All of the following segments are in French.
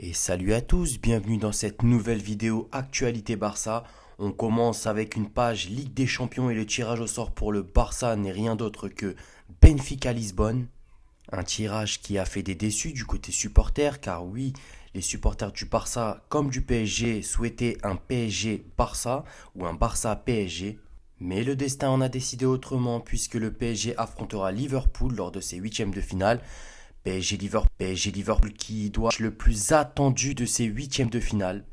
Et salut à tous, bienvenue dans cette nouvelle vidéo Actualité Barça. On commence avec une page Ligue des Champions et le tirage au sort pour le Barça n'est rien d'autre que Benfica Lisbonne. Un tirage qui a fait des déçus du côté supporter car oui, les supporters du Barça comme du PSG souhaitaient un PSG Barça ou un Barça PSG. Mais le destin en a décidé autrement puisque le PSG affrontera Liverpool lors de ses huitièmes de finale. PSG Liverpool qui doit être le plus attendu de ces huitièmes de finale.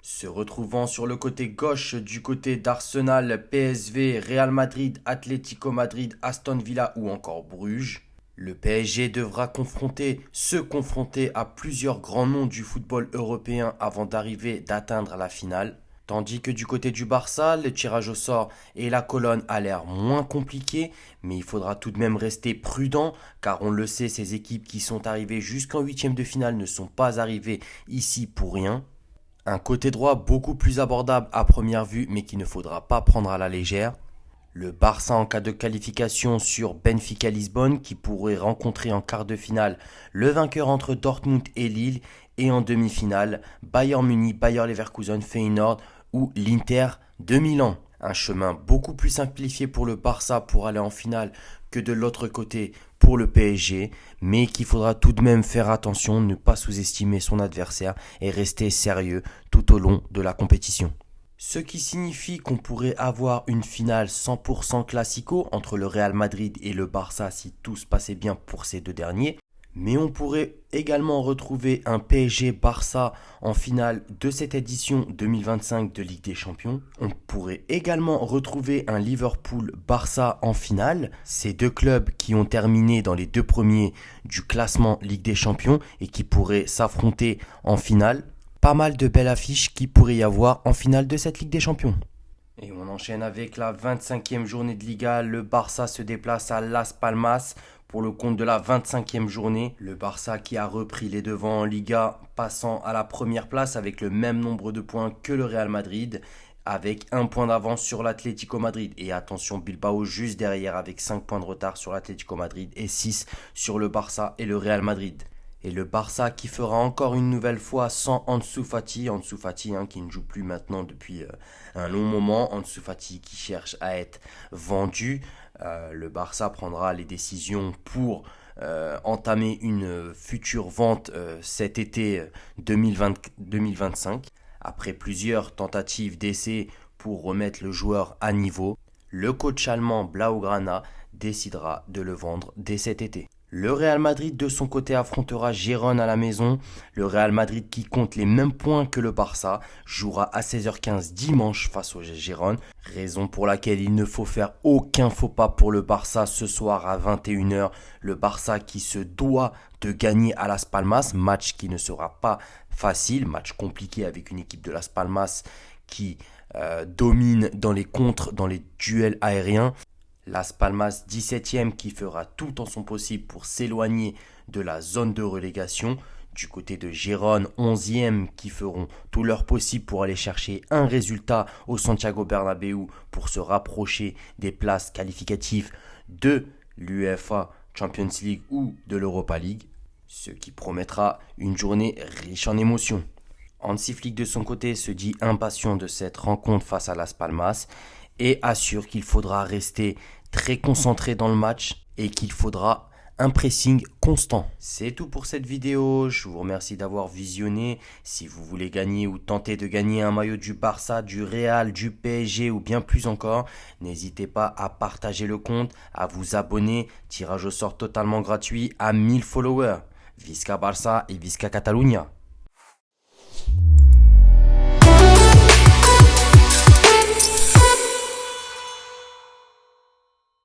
Se retrouvant sur le côté gauche du côté d'Arsenal, PSV, Real Madrid, Atlético Madrid, Aston Villa ou encore Bruges. Le PSG devra se confronter à plusieurs grands noms du football européen avant d'atteindre la finale. Tandis que du côté du Barça, le tirage au sort et la colonne a l'air moins compliqué, mais il faudra tout de même rester prudent, car on le sait, ces équipes qui sont arrivées jusqu'en huitième de finale ne sont pas arrivées ici pour rien. Un côté droit beaucoup plus abordable à première vue, mais qu'il ne faudra pas prendre à la légère. Le Barça en cas de qualification sur Benfica Lisbonne qui pourrait rencontrer en quart de finale le vainqueur entre Dortmund et Lille et en demi-finale Bayern Munich, Bayer Leverkusen, Feyenoord ou l'Inter de Milan. Un chemin beaucoup plus simplifié pour le Barça pour aller en finale que de l'autre côté pour le PSG, mais qu'il faudra tout de même faire attention, ne pas sous-estimer son adversaire et rester sérieux tout au long de la compétition. Ce qui signifie qu'on pourrait avoir une finale 100% classico entre le Real Madrid et le Barça si tout se passait bien pour ces deux derniers. Mais on pourrait également retrouver un PSG-Barça en finale de cette édition 2025 de Ligue des Champions. On pourrait également retrouver un Liverpool-Barça en finale. Ces deux clubs qui ont terminé dans les deux premiers du classement Ligue des Champions et qui pourraient s'affronter en finale. Pas mal de belles affiches qui pourrait y avoir en finale de cette Ligue des Champions. Et on enchaîne avec la 25e journée de Liga. Le Barça se déplace à Las Palmas pour le compte de la 25e journée. Le Barça qui a repris les devants en Liga, passant à la première place avec le même nombre de points que le Real Madrid, avec un point d'avance sur l'Atlético Madrid. Et attention, Bilbao juste derrière avec 5 points de retard sur l'Atlético Madrid et 6 sur le Barça et le Real Madrid. Et le Barça qui fera encore une nouvelle fois sans Ansu Fati qui ne joue plus maintenant depuis un long moment. Ansu Fati qui cherche à être vendu. Le Barça prendra les décisions pour entamer une future vente cet été 2025. Après plusieurs tentatives d'essai pour remettre le joueur à niveau, le coach allemand Blaugrana décidera de le vendre dès cet été. Le Real Madrid de son côté affrontera Gérone à la maison. Le Real Madrid qui compte les mêmes points que le Barça jouera à 16h15 dimanche face au Gérone. Raison pour laquelle il ne faut faire aucun faux pas pour le Barça ce soir à 21h. Le Barça qui se doit de gagner à Las Palmas. Match qui ne sera pas facile. Match compliqué avec une équipe de Las Palmas qui domine dans les contres, dans les duels aériens. Las Palmas 17e qui fera tout en son possible pour s'éloigner de la zone de relégation. Du côté de Gérone 11e qui feront tout leur possible pour aller chercher un résultat au Santiago Bernabéu pour se rapprocher des places qualificatives de l'UEFA Champions League ou de l'Europa League. Ce qui promettra une journée riche en émotions. Hansi Flick de son côté se dit impatient de cette rencontre face à Las Palmas et assure qu'il faudra rester très concentré dans le match et qu'il faudra un pressing constant. C'est tout pour cette vidéo, je vous remercie d'avoir visionné. Si vous voulez gagner ou tenter de gagner un maillot du Barça, du Real, du PSG ou bien plus encore, n'hésitez pas à partager le compte, à vous abonner, tirage au sort totalement gratuit à 1000 followers. Visca Barça et Visca Catalunya.